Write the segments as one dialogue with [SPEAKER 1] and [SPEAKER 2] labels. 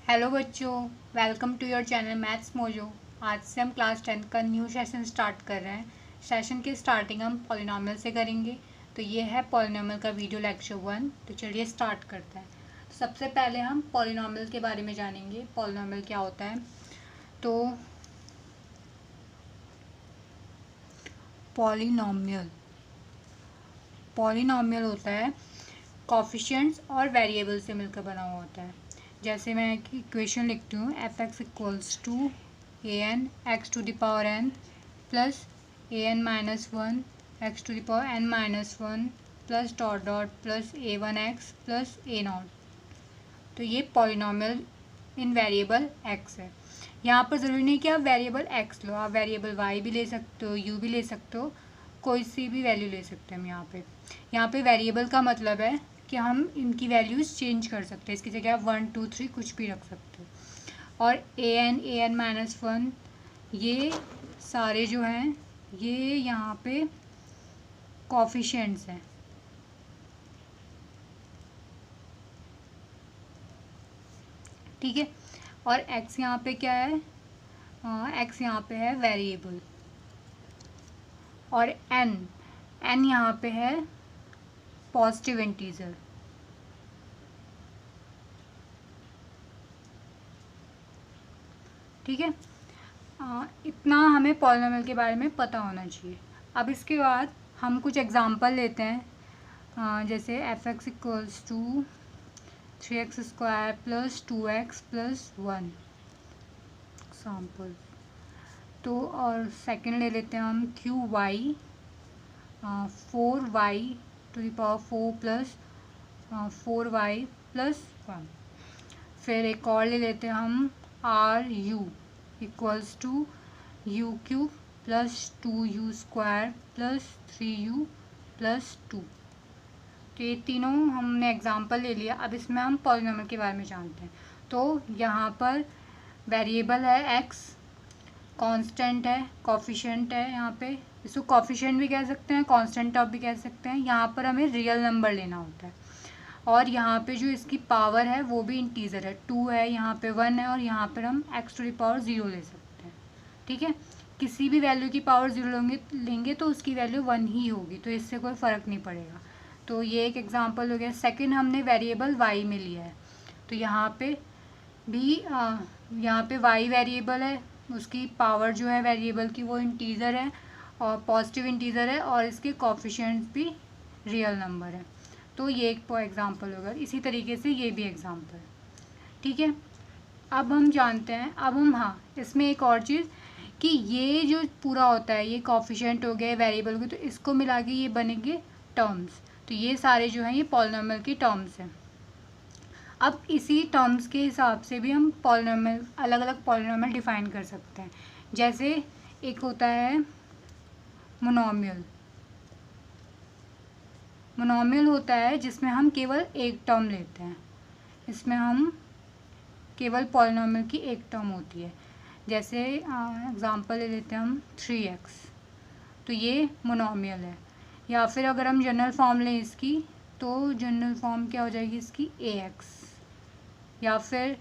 [SPEAKER 1] Hello बच्चों, welcome to your channel maths mojo. आज से हम क्लास 10 का न्यू सेशन स्टार्ट कर रहे हैं। सेशन की स्टार्टिंग हम पॉलिनॉमियल से करेंगे। तो ये है पॉलिनॉमियल का वीडियो लेक्चर 1। तो चलिए स्टार्ट करते हैं। तो सबसे पहले हम पॉलिनॉमियल के बारे में जानेंगे, पॉलिनॉमियल क्या होता है। तो पॉलिनॉमियल पॉलिनॉमियल होता है कॉफिशिएंट्स और वेरिएबल से मिलकर बना हुआ होता है। जैसे मैं इक्वेशन लिखती हूँ, f x equals to a n x to the power n plus a n minus one x to the power n minus one plus dot dot plus a one x plus a nought. तो ये polynomial इन variable x है। यहाँ पर ज़रूरी नहीं कि आप variable x लो, आप वेरिएबल वाई भी ले सकते हो, यू भी ले सकते हो, कोई सी भी वैल्यू ले सकते हैं हम यहाँ पे वेरिएबल का मतलब है कि हम इनकी वैल्यूज़ चेंज कर सकते हैं। इसकी जगह आप 1 2 3 कुछ भी रख सकते हो। और ए एन माइनस वन, ये सारे जो हैं ये यहाँ पे कॉफिशिएंट्स हैं। ठीक है। और एक्स यहाँ पे क्या है, एक्स यहाँ पे है वेरिएबल। और एन यहाँ पे है पॉजिटिव इंटीजर। ठीक है। इतना हमें पॉलिनॉमियल के बारे में पता होना चाहिए। अब इसके बाद हम कुछ एग्जांपल लेते हैं। जैसे f x equals to 3x square plus 2x plus 1 example. तो और सेकंड ले लेते हैं हम q y 4y to the power 4 plus 4y plus 1। फिर एक और ले लेते हैं हम r u equals to u cube plus 2u square plus 3u plus 2। तो ये तीनों हमने एग्जांपल ले लिया। अब इसमें हम पॉलिनॉमियल के बारे में जानते हैं। तो यहाँ पर वेरिएबल है x, कांस्टेंट है, कोफिशिएंट है। यहाँ पे इसको कोफिशिएंट भी कह सकते हैं, कांस्टेंट टर्म भी कह सकते हैं। यहाँ पर हमें रियल नंबर लेना होता है। और यहाँ पे जो इसकी पावर है वो भी इंटीजर है, 2 है, यहाँ पे 1 है, और यहाँ पर हम x टू द पावर 0 ले सकते हैं। ठीक है। किसी भी वैल्यू की पावर 0 लेंगे तो उसकी वैल्यू 1 ही होगी, तो इससे कोई फ़र्क नहीं पड़ेगा। तो ये एक एग्जांपल हो गया। सेकंड हमने वेरिएबल y में लिया है। तो यहाँ पे भी यहाँ पे y वेरिएबल है, उसकी पावर जो है वेरिएबल की वो इंटीजर है और पॉजिटिव इंटीजर है, और इसके कोफिशिएंट्स भी रियल नंबर है। तो ये एक एग्जांपल होगा। इसी तरीके से ये भी एग्जांपल। ठीक है। अब हम जानते हैं, अब हम इसमें एक और चीज़ कि ये जो पूरा होता है, ये कोफिशिएंट हो गए, वेरिएबल हो गए, तो इसको मिला के ये बनेंगे टर्म्स। तो ये सारे जो हैं ये पॉलिनॉमियल की टर्म्स हैं। अब इसी टर्म्स के हिसाब से भी हम पॉलिनॉमियल, अलग अलग पॉलिनॉमियल डिफाइन कर सकते हैं। जैसे एक होता है मोनोमियल। मोनोमियल होता है जिसमें हम केवल एक टर्म लेते हैं। इसमें हम केवल पॉलिनॉमियल की एक टर्म होती है। जैसे एग्जांपल ले लेते हैं हम 3x, तो ये मोनोमियल है। या फिर अगर हम जनरल फॉर्म लें इसकी, तो जनरल फॉर्म क्या हो जाएगी इसकी, ax। या फिर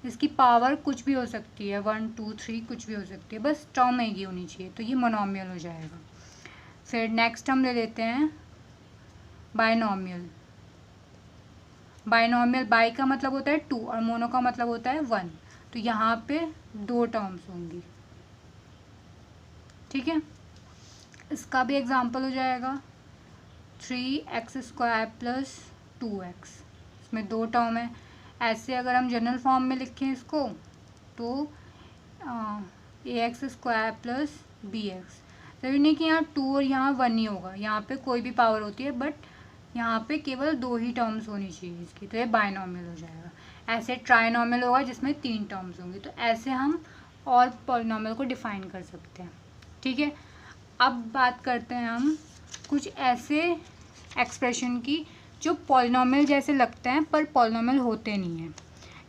[SPEAKER 1] इसकी पावर कुछ भी हो सकती है, 1 2 3 कुछ भी हो सकती है, बस टर्म एक ही होनी चाहिए, तो ये मोनोमियल हो जाएगा। फिर नेक्स्ट हम ले लेते हैं बाइनोमियल। बाइनोमियल, बाई का मतलब होता है 2 और मोनो का मतलब होता है 1। तो यहाँ पे 2 टर्म्स होंगी। ठीक है। इसका भी एग्जांपल हो जाएगा 3x स्क्वायर प्लस 2x। इसमें 2 टर्म है। ऐसे अगर हम जनरल फॉर्म में लिखें इसको, तो ax स्क्वायर प्लस bx। जरूरी नहीं कि यहाँ 2 और यहाँ 1 ही होगा, यहाँ पे कोई भी पावर होती है, बट यहाँ पे केवल 2 ही टर्म्स होनी चाहिए इसकी, तो ये बाइनोमियल हो जाएगा। ऐसे ट्राइनोमियल होगा जिसमें 3 टर्म्स होंगी। तो ऐसे हम और पॉलिनॉमियल को डिफाइन कर सकते हैं। ठीक है। अब बात करते हैं हम कुछ ऐसे एक्सप्रेशन की जो पॉलिनॉमियल जैसे लगते हैं पर पॉलिनॉमियल होते नहीं हैं।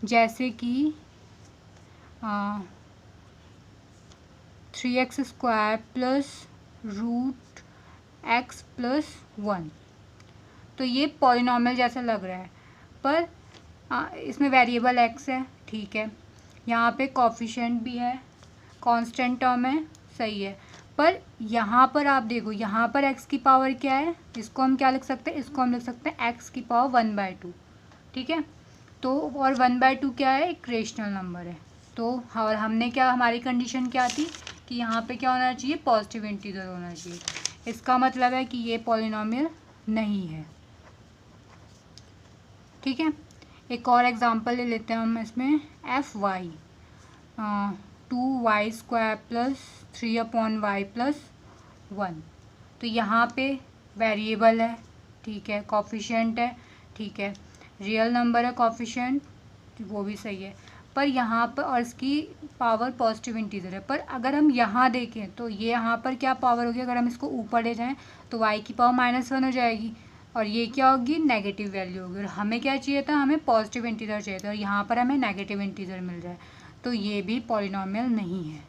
[SPEAKER 1] जैसे कि 3x square plus root x plus 1। तो ये पॉलिनॉमियल जैसा लग रहा है, पर इसमें वेरिएबल एक्स है, ठीक है, यहाँ पे कोफिशिएंट भी है, कांस्टेंट टर्म है, सही है। पर यहाँ पर आप देखो, यहाँ पर एक्स की पावर क्या है, इसको हम क्या लिख सकते हैं, इसको हम लिख सकते हैं एक्स की पावर 1/2, ठीक है। तो और 1/2 क्या है, एक रेशनल नंबर है। तो और हमने क्या, हमारी कंडीशन क्या थी कि यहाँ पे क्या होना चाहिए, पॉजिटिव इंटीजर होना चाहिए। इसका मतलब है कि ये पॉलिनॉमियल नहीं है, ठीक है। एक और एग्जांपल ले लेते हैं हम इसमें, एफ वाई 2y² + 3/y + 1। तो यहाँ पे वेरिएबल है, ठीक है, कोफिशिएंट है, ठीक है, रियल नंबर है कोफिशिएंट, वो भी सही है। पर यहाँ पर और इसकी पावर पॉजिटिव इंटीजर है। पर अगर हम यहाँ देखें तो ये यहाँ पर क्या पावर होगी, अगर हम इसको ऊपर ले जाएं तो y की पावर -1 हो जाएगी, और ये क्या होगी, नेगेटिव वैल्यू होगी। और हमें क्या चाहिए था, हमें पॉजिटिव इंटीजर चाहिए था, और यहाँ पर हमें नेगेटिव इंटीजर मिल जाए, तो ये भी पॉलिनॉमियल नहीं है।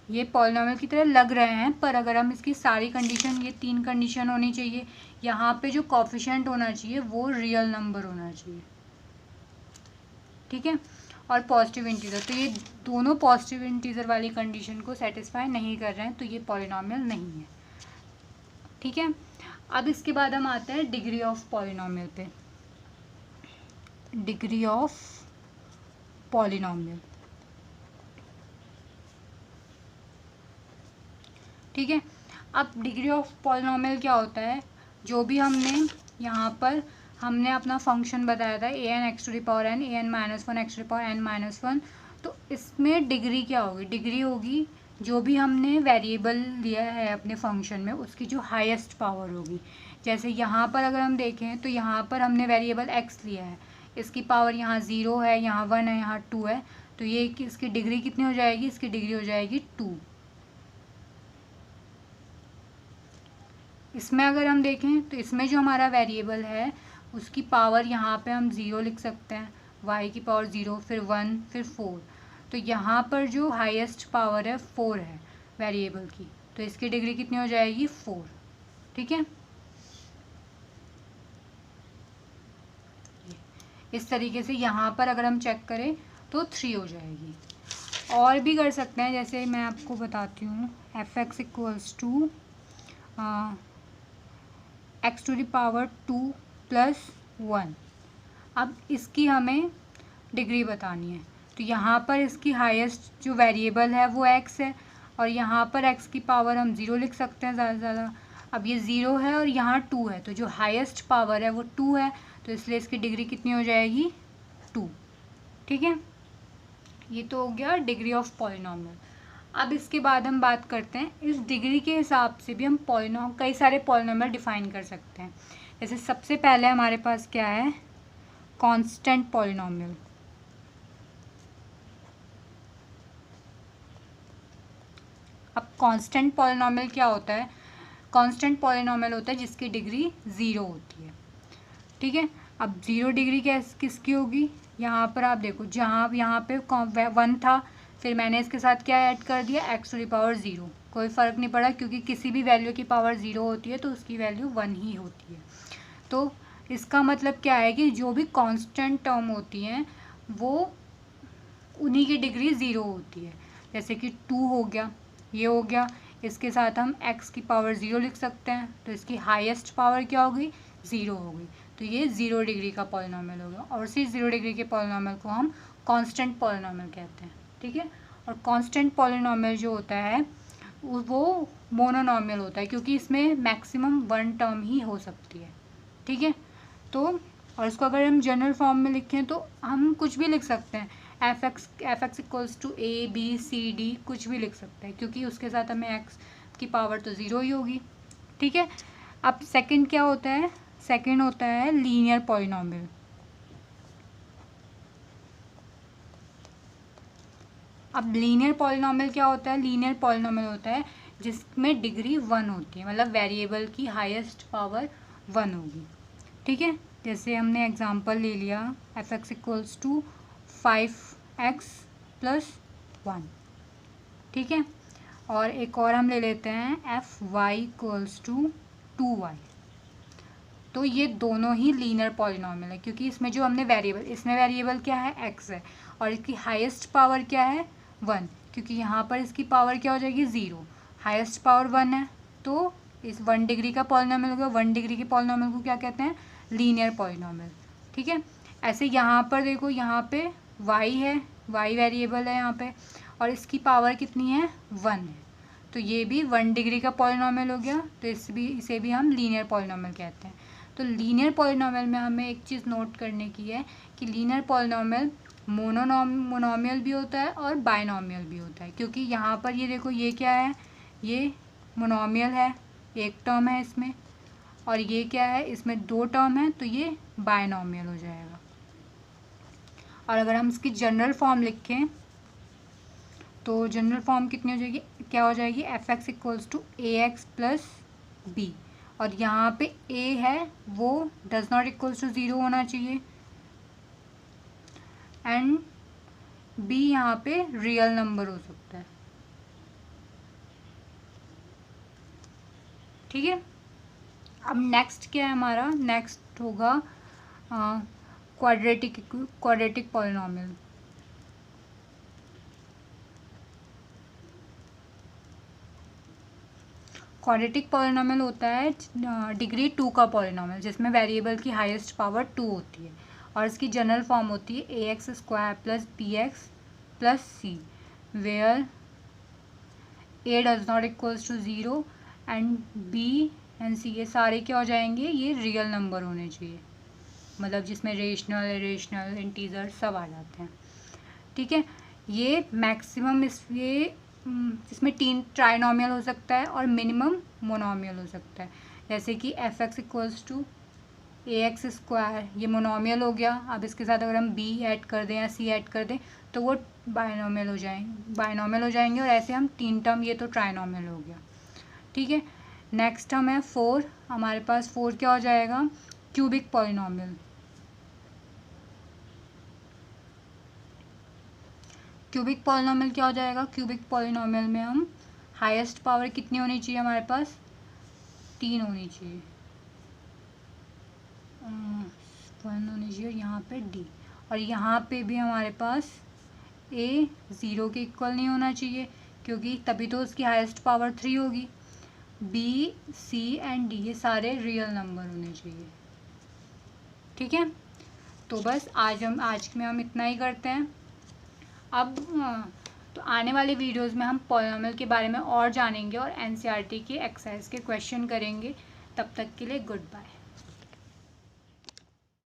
[SPEAKER 1] ये पॉलिनॉमियल की तरह लग रहे हैं, पर अगर हम इसकी सारी कंडीशन, ये 3 कंडीशन होनी चाहिए, यहाँ पे जो कोफिशिएंट होना चाहिए वो रियल नंबर होना चाहिए, ठीक है, और पॉजिटिव इंटीजर। तो ये दोनों पॉजिटिव इंटीजर वाली कंडीशन को सेटिस्फाई नहीं कर रहे हैं, तो ये पॉलिनॉमियल नहीं है, ठीक है। अब इसके बाद हम आते हैं डिग्री ऑफ पॉलिनॉमियल पे। डिग्री ऑफ पॉलिनॉमियल, ठीक है। अब डिग्री ऑफ पॉलिनॉमियल क्या होता है, जो भी हमने यहाँ पर हमने अपना फंक्शन बताया था an(x⁴n, an (x⁴n-1), तो इसमें डिग्री क्या होगी, डिग्री होगी जो भी हमने वेरिएबल लिया है अपने फंक्शन में उसकी जो हाईएस्ट पावर होगी। जैसे यहाँ पर अगर हम देखें तो यहाँ पर हमने वेरिएबल x लिया है, इसकी पावर यहाँ 0 है, यहाँ 1 है, यहाँ 2 है, तो ये इसकी डिग्री कितनी हो जाएगी, इसकी डिग्री हो जाएगी 2। इसमें अगर हम देखें तो इसमें जो हमारा वेरिएबल है उसकी पावर यहाँ पे हम 0 लिख सकते हैं, y की पावर 0, फिर 1, फिर 4। तो यहाँ पर जो हाईएस्ट पावर है 4 है वेरिएबल की, तो इसकी डिग्री कितनी हो जाएगी, 4, ठीक है। इस तरीके से यहाँ पर अगर हम चेक करें तो 3 हो जाएगी। और भी कर सकते हैं, जैसे मैं आपको बताती हूँ, fx = x⁴ 2 + 1। अब इसकी हमें डिग्री बतानी है, तो यहाँ पर इसकी हाईएस्ट जो वेरिएबल है वो x है, और यहाँ पर x की पावर हम 0 लिख सकते हैं ज़्यादा से ज़्यादा। अब ये 0 है और यहाँ 2 है, तो जो हाईएस्ट पावर है वो 2 है, तो इसलिए इसकी डिग्री कितनी हो जाएगी, 2, ठीक है। ये तो हो गया डिग्री ऑफ पॉलिनॉमियल। अब इसके बाद हम बात करते हैं, इस डिग्री के हिसाब से भी हम कई सारे पॉलिनॉमियल डिफाइन कर सकते हैं। जैसे सबसे पहले हमारे पास क्या है, कांस्टेंट पॉलिनॉमियल। अब कांस्टेंट पॉलिनॉमियल क्या होता है, कांस्टेंट पॉलिनॉमियल होता है जिसकी डिग्री 0 होती है, ठीक है। अब 0 डिग्री किसकी होगी, यहाँ पर आप देखो, जहाँ यहाँ पे 1 था, फिर मैंने इसके साथ क्या ऐड कर दिया, x⁴0, कोई फ़र्क नहीं पड़ा, क्योंकि किसी भी वैल्यू की पावर 0 होती है तो उसकी वैल्यू 1 ही होती है। तो इसका मतलब क्या है कि जो भी कांस्टेंट टर्म होती हैं वो उन्हीं की डिग्री 0 होती है। जैसे कि 2 हो गया, ये हो गया, इसके साथ हम x की पावर 0 लिख सकते हैं, तो इसकी हाईएस्ट पावर क्या होगी, 0 होगी, तो ये 0 डिग्री का पॉलिनॉमियल होगा। और इसी 0 डिग्री के पॉलिनॉमियल को हम कांस्टेंट पॉलिनॉमियल कहते हैं, ठीक है। और कांस्टेंट पॉलिनॉमियल जो होता है वो मोनोनॉमियल होता है, क्योंकि इसमें मैक्सिमम 1 टर्म ही हो सकती है, ठीक है। तो और इसको अगर हम जनरल फॉर्म में लिखें तो हम कुछ भी लिख सकते हैं, fx = a b c d, कुछ भी लिख सकते हैं, क्योंकि उसके साथ हमें x की पावर तो 0 ही होगी, ठीक है। अब सेकंड क्या होता है, सेकंड होता है लीनियर पॉलिनॉमियल। अब लीनियर पॉलिनॉमियल क्या होता है, लीनियर पॉलिनॉमियल होता है जिसमें डिग्री 1 होती है, मतलब वेरिएबल की हाईएस्ट पावर 1 होगी, ठीक है। जैसे हमने एग्जांपल ले लिया, fx = 5x + 1, ठीक है। और एक और हम ले लेते हैं, fy = 2y। तो ये दोनों ही लीनियर पॉलिनॉमियल है, क्योंकि इसमें जो हमने वेरिएबल, इसमें वेरिएबल क्या है x है, और इसकी हाईएस्ट पावर क्या है 1, क्योंकि यहाँ पर इसकी पावर क्या हो जाएगी 0, हाईएस्ट पावर 1 है, तो इस 1 डिग्री का पॉलिनॉमियल होगा। 1 डिग्री के पॉलिनॉमियल को क्या कहते हैं, लीनियर पॉलिनॉमियल। ठीक है, ऐसे यहाँ पर देखो, यहाँ पे y है, y वेरिएबल है यहाँ पे, और इसकी पावर कितनी है 1 है, तो ये भी 1 डिग्री का पॉलिनॉमियल हो गया, तो इसे भी हम लीनियर पॉलिनॉमियल कहते हैं। तो लीनियर पॉलिनॉमियल में हमें एक चीज़ नोट करने की है कि लीनियर पॉलिनॉमियल मोनोमियल भी होता है और बाइनॉमियल भी होता है, क्योंकि यहाँ पर ये देखो, ये क्या है, ये मोनोमियल है, एक टर्म है इसमें, और ये क्या है, इसमें 2 टर्म है, तो ये बाइनॉमियल हो जाएगा। और अगर हम इसकी जनरल फॉर्म लिखें तो जनरल फॉर्म कितनी हो जाएगी, क्या हो जाएगी, f(x) equals to ax plus b, और यहाँ पे a है वो डज नॉट इक्वल्स टू 0 होना चाहिए, एंड b यहाँ पे रियल नंबर हो सकता है। ठीक है, अब नेक्स्ट क्या है हमारा, नेक्स्ट होगा क्वाड्रेटिक पॉलिनॉमियल। क्वाड्रेटिक पॉलिनॉमियल होता है डिग्री 2 का पॉलिनॉमियल, जिसमें वेरिएबल की हाईएस्ट पावर 2 होती है, और इसकी जनरल फॉर्म होती है ax² plus bx plus c, where a does not equals to 0 and b and c, ये सारे क्या हो जाएंगे, ये रियल नंबर होने चाहिए, मतलब जिसमें रेशनल, इरेशनल, इंटीजर सब आ जाते हैं। ठीक है, ये मैक्सिमम इसमें 3 ट्राइनॉमियल हो सकता है और मिनिमम मोनोमियल हो सकता है, जैसे कि f(x) इक्वल्स टू ax², ये मोनोमियल हो गया। अब इसके साथ अगर हम b ऐड कर दें या c ऐड कर दें तो वो बाइनॉमियल हो जाएंगे, और ऐसे हम 3 टर्म, ये तो ट्राइनॉमियल हो गया। ठीक है, नेक्स्ट टर्म है 4, हमारे पास 4 क्या हो जाएगा, क्यूबिक पॉलिनॉमियल। क्यूबिक पॉलिनॉमियल क्या हो जाएगा, क्यूबिक पॉलिनॉमियल में हम हाईएस्ट पावर कितनी होनी चाहिए, हमारे पास 3 होनी चाहिए, 1 होनी चाहिए, और यहाँ पे d, और यहाँ पे भी हमारे पास a 0 के इक्वल नहीं होना चाहिए, क्योंकि तभी तो उसकी हाईएस्ट पावर 3 होगी। b, c एंड d, ये सारे रियल नंबर होने चाहिए। ठीक है, तो बस आज में हम इतना ही करते हैं। अब तो आने वाले वीडियोस में हम पॉलिनॉमियल के बारे में और जानेंगे और एनसीईआरटी के एक्सरसाइज के क्वेश्चन करेंगे। तब तक के लिए गुड बाय।